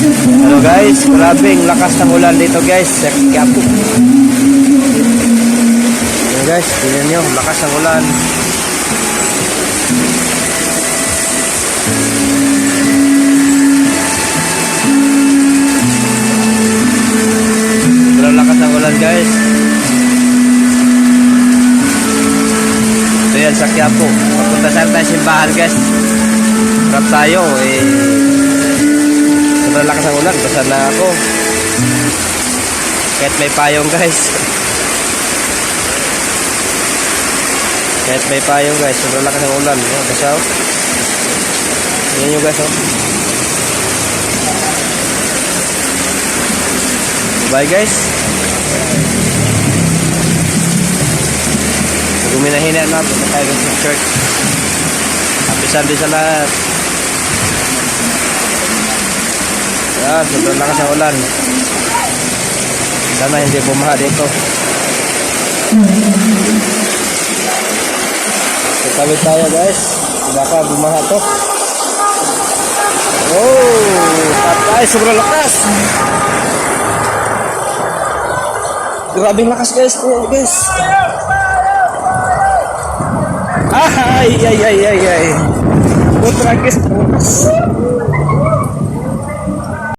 Hello guys, grabing lakas ng ulan dito guys sa Quiapo. Hello guys, tingnan nyo, lakas ng ulan. Sobrang lakas ng ulan guys. Ito yan sa Quiapo. Papunta saan tayo simbahan guys. Harap tayo sobrang lakas ng ulan, basa na ako kahit may payong guys. Kahit may payong guys, sobrang lakas ng ulan. Basa oh. Yan nyo guys oh. Bye guys. Guminahina na, punta tayo guys sa church. Happy Sunday sa lahat. Yan, sobrang lakas ng ulan. Sana hindi bumaha dito. Tawid tayo guys. Baka bumaha to. Oh, patay, sobrang lakas. Grabing lakas guys. Guys. Ay. Putra guys.